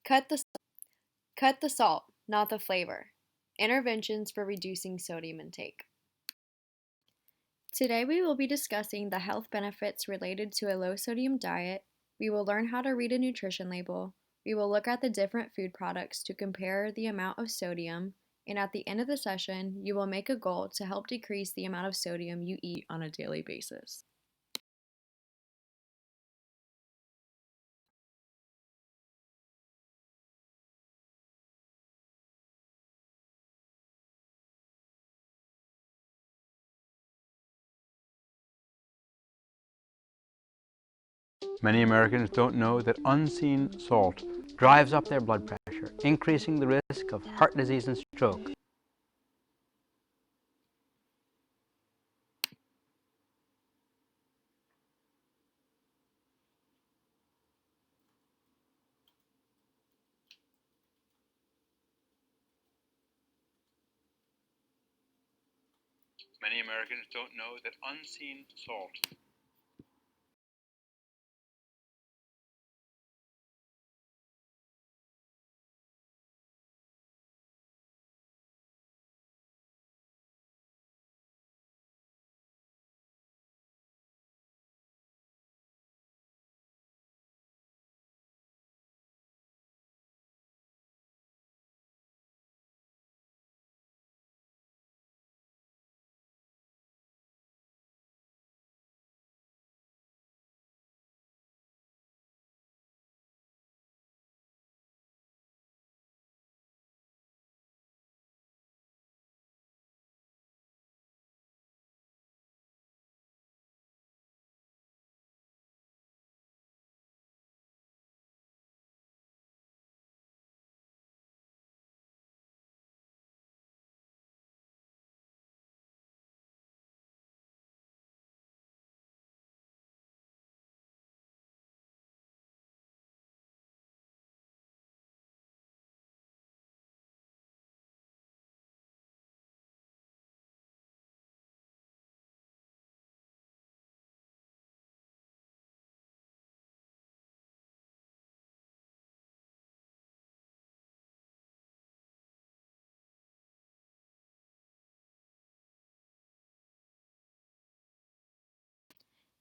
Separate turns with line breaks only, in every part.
Cut the cut the salt, not the flavor. Interventions for reducing sodium intake. Today we will be discussing the health benefits related to a low sodium diet. We will learn how to read a nutrition label. We will look at the different food products to compare the amount of sodium, and at the end of the session, you will make a goal to help decrease the amount of sodium you eat on a daily basis.
Many Americans don't know that unseen salt drives up their blood pressure, increasing the risk of heart disease and stroke. Many Americans don't know that unseen salt.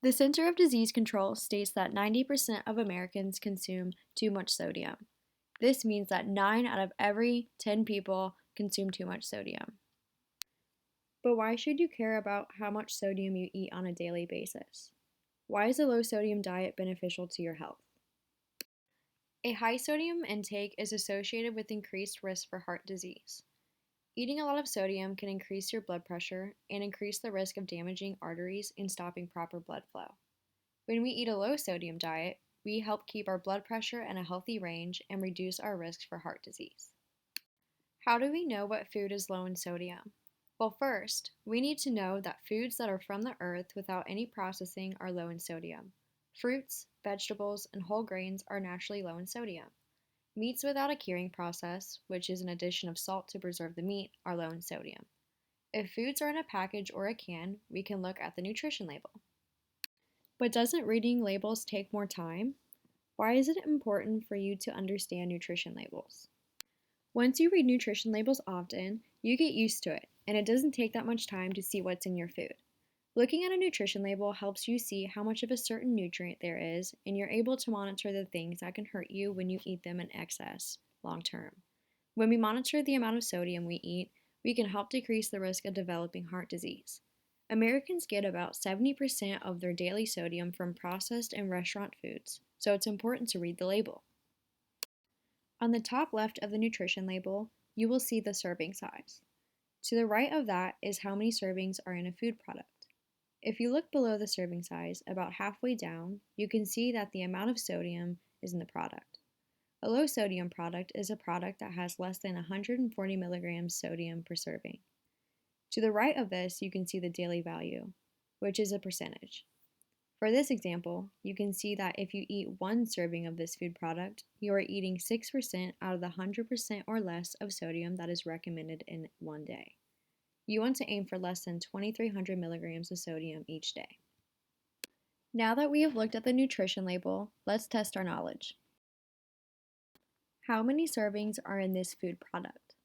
The Center of Disease Control states that 90% of Americans consume too much sodium. This means that 9 out of every 10 people consume too much sodium. But why should you care about how much sodium you eat on a daily basis? Why is a low sodium diet beneficial to your health? A high sodium intake is associated with increased risk for heart disease. Eating a lot of sodium can increase your blood pressure and increase the risk of damaging arteries and stopping proper blood flow. When we eat a low sodium diet, we help keep our blood pressure in a healthy range and reduce our risk for heart disease. How do we know what food is low in sodium? Well, first, we need to know that foods that are from the earth without any processing are low in sodium. Fruits, vegetables, and whole grains are naturally low in sodium. Meats without a curing process, which is an addition of salt to preserve the meat, are low in sodium. If foods are in a package or a can, we can look at the nutrition label. But doesn't reading labels take more time? Why is it important for you to understand nutrition labels? Once you read nutrition labels often, you get used to it, and it doesn't take that much time to see what's in your food. Looking at a nutrition label helps you see how much of a certain nutrient there is, and you're able to monitor the things that can hurt you when you eat them in excess long term. When we monitor the amount of sodium we eat, we can help decrease the risk of developing heart disease. Americans get about 70% of their daily sodium from processed and restaurant foods, so it's important to read the label. On the top left of the nutrition label, you will see the serving size. To the right of that is how many servings are in a food product. If you look below the serving size, about halfway down, you can see that the amount of sodium is in the product. A low sodium product is a product that has less than 140 milligrams sodium per serving. To the right of this, you can see the daily value, which is a percentage. For this example, you can see that if you eat one serving of this food product, you are eating 6% out of the 100% or less of sodium that is recommended in one day. You want to aim for less than 2,300 milligrams of sodium each day. Now that we have looked at the nutrition label, let's test our knowledge. How many servings are in this food product?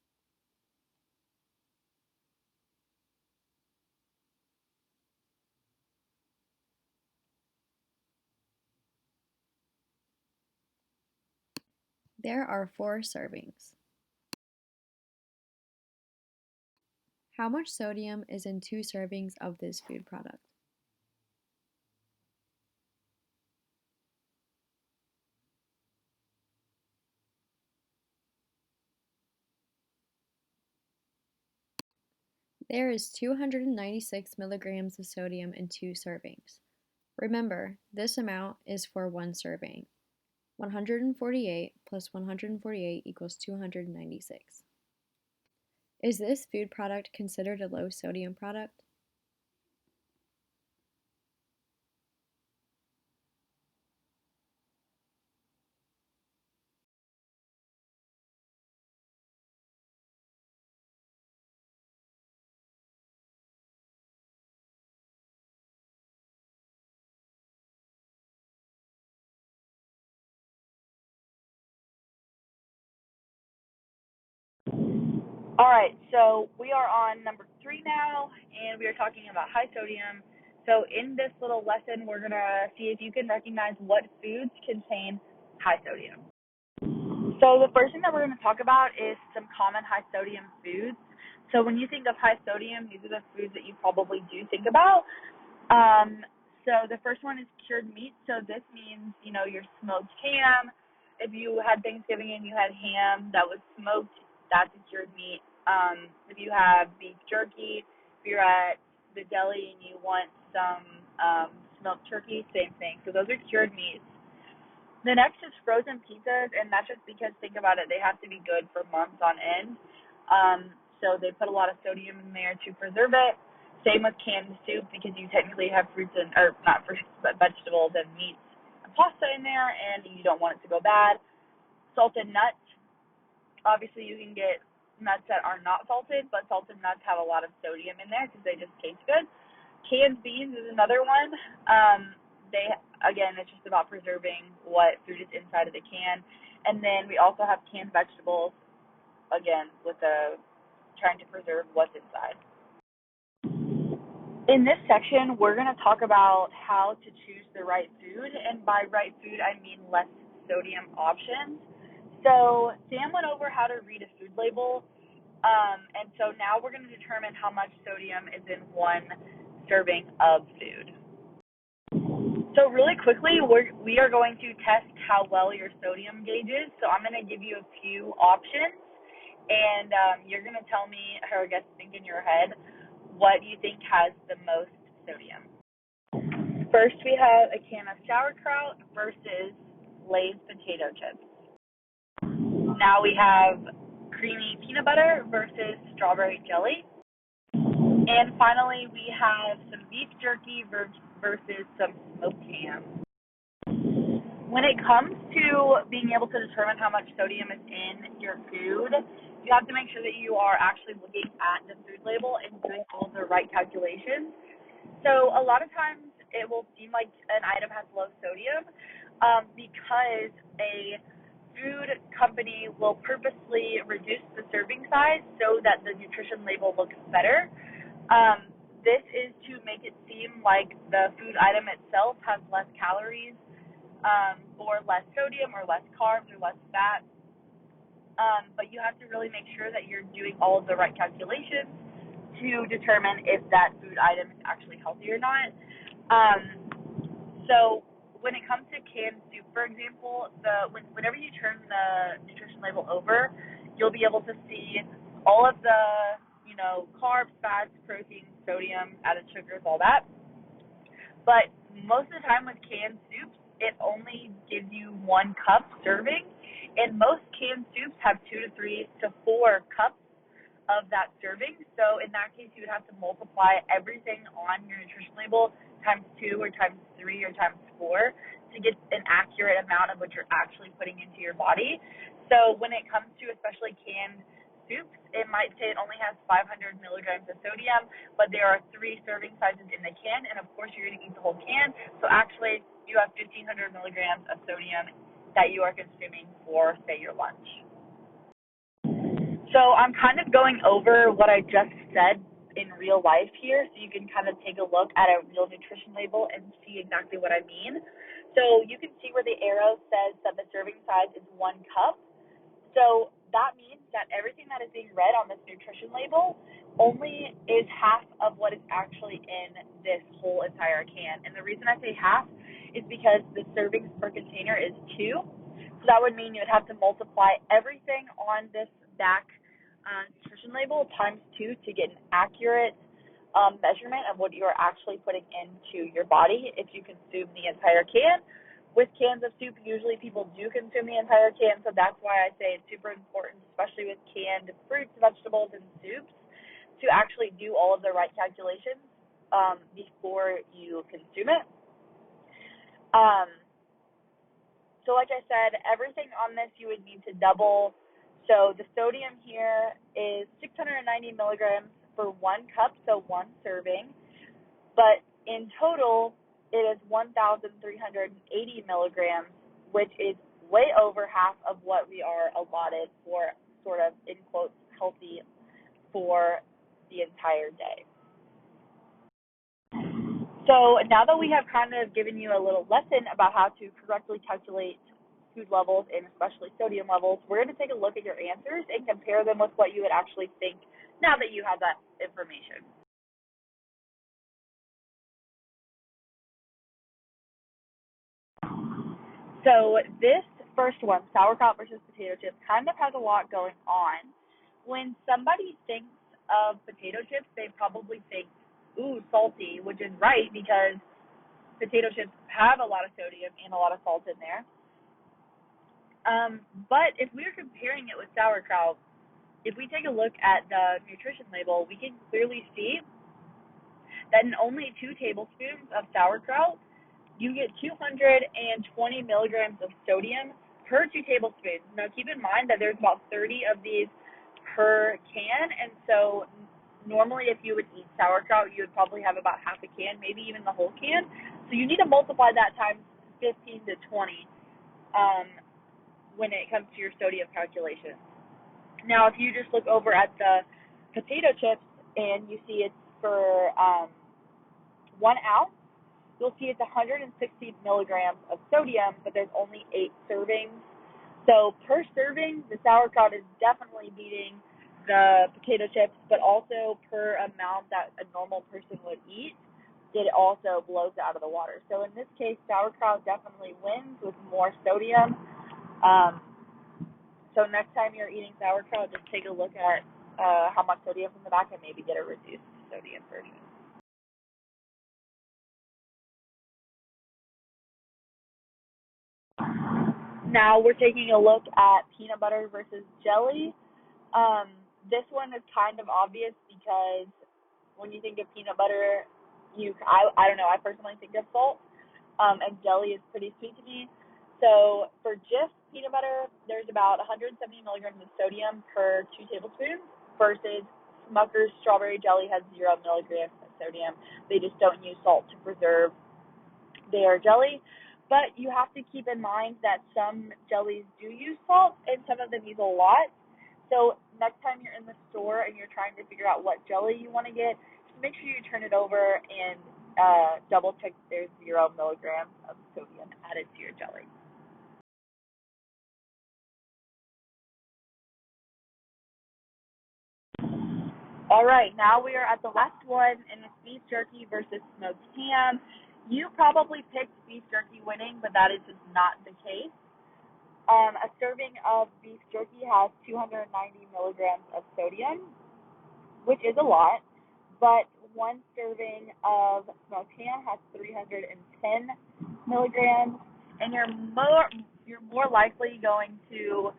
There are 4 servings. How much sodium is in 2 servings of this food product? There is 296 milligrams of sodium in 2 servings. Remember, this amount is for 1 serving. 148 plus 148 equals 296. Is this food product considered a low sodium product?
All right, so we are on number 3 now, and we are talking about high sodium. So in this little lesson, we're going to see if you can recognize what foods contain high sodium. So the first thing that we're going to talk about is some common high sodium foods. So when you think of high sodium, these are the foods that you probably do think about. So the first one is cured meat. So this means, your smoked ham. If you had Thanksgiving and you had ham that was smoked, that's a cured meat. If you have beef jerky, if you're at the deli and you want some smoked turkey, same thing. So those are cured meats. The next is frozen pizzas, and that's just because, think about it, they have to be good for months on end. So they put a lot of sodium in there to preserve it. Same with canned soup, because you technically have not fruits, but vegetables and meats and pasta in there, and you don't want it to go bad. Salted nuts. Obviously, you can get nuts that are not salted, but salted nuts have a lot of sodium in there because they just taste good. Canned beans is another one. Again, it's just about preserving what food is inside of the can. And then we also have canned vegetables, again, with trying to preserve what's inside. In this section, we're going to talk about how to choose the right food, and by right food, I mean less sodium options. So Sam went over how to read a food label, and so now we're going to determine how much sodium is in one serving of food. So really quickly, we are going to test how well your sodium gauge is. So I'm going to give you a few options, and you're going to tell me, or I guess think in your head, what you think has the most sodium. First, we have a can of sauerkraut versus Lay's potato chips. Now we have creamy peanut butter versus strawberry jelly. And finally, we have some beef jerky versus some smoked ham. When it comes to being able to determine how much sodium is in your food, you have to make sure that you are actually looking at the food label and doing all the right calculations. So a lot of times it will seem like an item has low sodium because a food company will purposely reduce the serving size so that the nutrition label looks better. This is to make it seem like the food item itself has less calories, or less sodium, or less carbs, or less fat. But you have to really make sure that you're doing all of the right calculations to determine if that food item is actually healthy or not. So when it comes to canned soup, for example, whenever you turn the nutrition label over, you'll be able to see all of the carbs, fats, proteins, sodium, added sugars, all that. But most of the time with canned soups, it only gives you 1 cup serving, and most canned soups have 2 to 3 to 4 cups of that serving. So in that case, you would have to multiply everything on your nutrition label times 2 or times 3 or times 4 to get an accurate amount of what you're actually putting into your body. So when it comes to especially canned soups, it might say it only has 500 milligrams of sodium, but there are 3 serving sizes in the can, and of course you're going to eat the whole can. So actually, you have 1,500 milligrams of sodium that you are consuming for, say, your lunch. So I'm kind of going over what I just said in real life here, so you can kind of take a look at a real nutrition label and see exactly what I mean. So you can see where the arrow says that the serving size is 1 cup. So that means that everything that is being read on this nutrition label only is half of what is actually in this whole entire can. And the reason I say half is because the servings per container is 2. So that would mean you would have to multiply everything on this back nutrition label times 2 to get an accurate measurement of what you are actually putting into your body if you consume the entire can. With cans of soup, usually people do consume the entire can, so that's why I say it's super important, especially with canned fruits, vegetables, and soups, to actually do all of the right calculations before you consume it. So like I said, everything on this you would need to double. So the sodium here is 690 milligrams for 1 cup, so 1 serving. But in total, it is 1,380 milligrams, which is way over half of what we are allotted for sort of, in quotes, healthy for the entire day. So now that we have kind of given you a little lesson about how to correctly calculate food levels and especially sodium levels, we're going to take a look at your answers and compare them with what you would actually think now that you have that information. So this first one, sauerkraut versus potato chips, kind of has a lot going on. When somebody thinks of potato chips, they probably think, ooh, salty, which is right because potato chips have a lot of sodium and a lot of salt in there. But if we're comparing it with sauerkraut, if we take a look at the nutrition label, we can clearly see that in only 2 tablespoons of sauerkraut, you get 220 milligrams of sodium per 2 tablespoons. Now, keep in mind that there's about 30 of these per can, and so normally if you would eat sauerkraut, you would probably have about half a can, maybe even the whole can. So you need to multiply that times 15 to 20 when it comes to your sodium calculations. Now, if you just look over at the potato chips and you see it's for 1 ounce, you'll see it's 160 milligrams of sodium, but there's only 8 servings. So per serving, the sauerkraut is definitely beating the potato chips, but also per amount that a normal person would eat, it also blows it out of the water. So in this case, sauerkraut definitely wins with more sodium. So next time you're eating sauerkraut, just take a look at how much sodium is in the back and maybe get a reduced sodium version. Now we're taking a look at peanut butter versus jelly. This one is kind of obvious because when you think of peanut butter, I don't know, I personally think of salt, and jelly is pretty sweet to me. So for Jif peanut butter, there's about 170 milligrams of sodium per 2 tablespoons versus Smucker's strawberry jelly has 0 milligrams of sodium. They just don't use salt to preserve their jelly. But you have to keep in mind that some jellies do use salt and some of them use a lot. So next time you're in the store and you're trying to figure out what jelly you want to get, just make sure you turn it over and double check there's 0 milligrams of sodium added to your jelly. All right, now we are at the last one, and it's beef jerky versus smoked ham. You probably picked beef jerky winning, but that is just not the case. A serving of beef jerky has 290 milligrams of sodium, which is a lot, but 1 serving of smoked ham has 310 milligrams, and you're more likely going to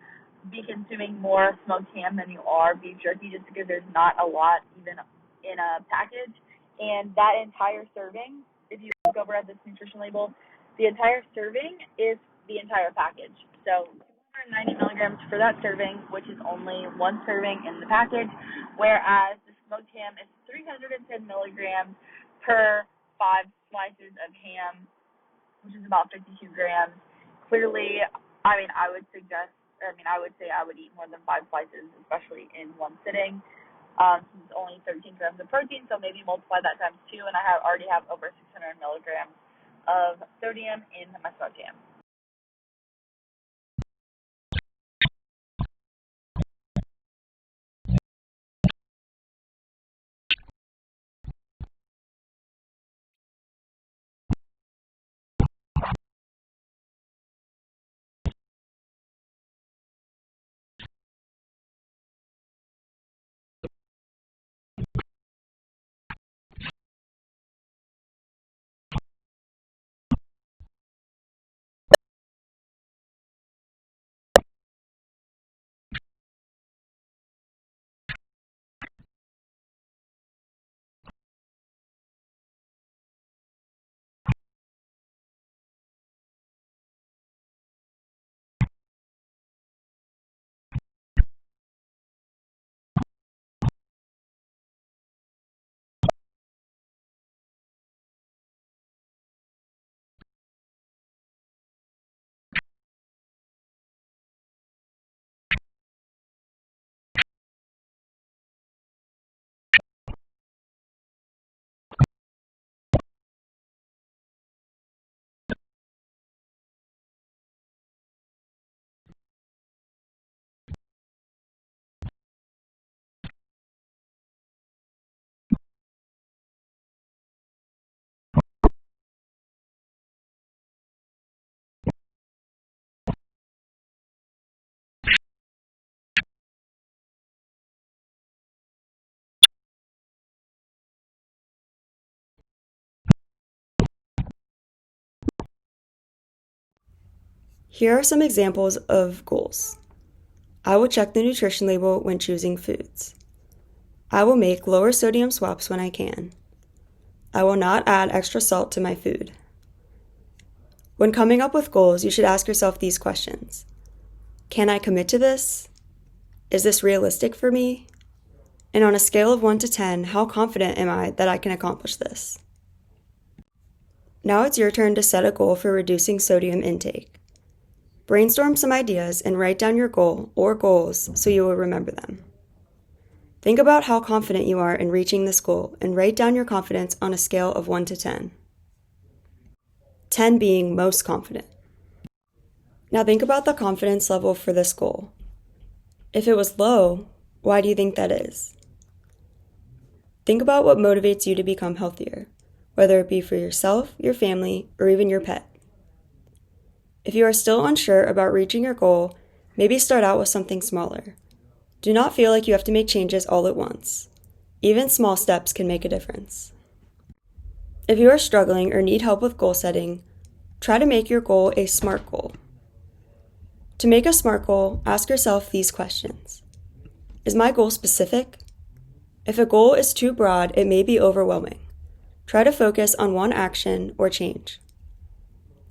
be consuming more smoked ham than you are beef jerky just because there's not a lot even in a package. And that entire serving, if you look over at this nutrition label, the entire serving is the entire package. So 290 milligrams for that serving, which is only 1 serving in the package, whereas the smoked ham is 310 milligrams per 5 slices of ham, which is about 52 grams. Clearly, I would say I would eat more than 5 slices, especially in one sitting. Since it's only 13 grams of protein, so maybe multiply that times 2, and I already have over 600 milligrams of sodium in my sweat jam.
Here are some examples of goals. I will check the nutrition label when choosing foods. I will make lower sodium swaps when I can. I will not add extra salt to my food. When coming up with goals, you should ask yourself these questions. Can I commit to this? Is this realistic for me? And on a scale of 1 to 10, how confident am I that I can accomplish this? Now it's your turn to set a goal for reducing sodium intake. Brainstorm some ideas and write down your goal or goals so you will remember them. Think about how confident you are in reaching this goal and write down your confidence on a scale of 1 to 10. 10 being most confident. Now think about the confidence level for this goal. If it was low, why do you think that is? Think about what motivates you to become healthier, whether it be for yourself, your family, or even your pet. If you are still unsure about reaching your goal, maybe start out with something smaller. Do not feel like you have to make changes all at once. Even small steps can make a difference. If you are struggling or need help with goal setting, try to make your goal a SMART goal. To make a SMART goal, ask yourself these questions. Is my goal specific? If a goal is too broad, it may be overwhelming. Try to focus on one action or change.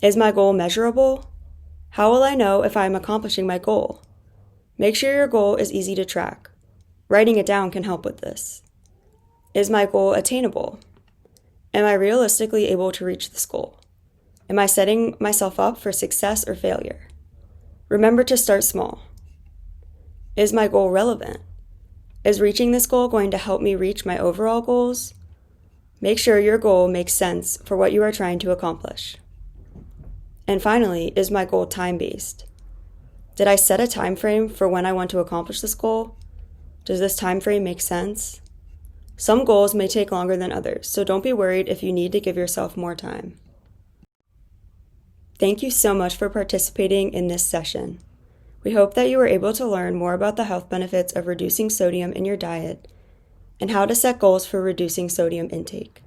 Is my goal measurable? How will I know if I am accomplishing my goal? Make sure your goal is easy to track. Writing it down can help with this. Is my goal attainable? Am I realistically able to reach this goal? Am I setting myself up for success or failure? Remember to start small. Is my goal relevant? Is reaching this goal going to help me reach my overall goals? Make sure your goal makes sense for what you are trying to accomplish. And finally, is my goal time-based? Did I set a time frame for when I want to accomplish this goal? Does this time frame make sense? Some goals may take longer than others, so don't be worried if you need to give yourself more time. Thank you so much for participating in this session. We hope that you were able to learn more about the health benefits of reducing sodium in your diet and how to set goals for reducing sodium intake.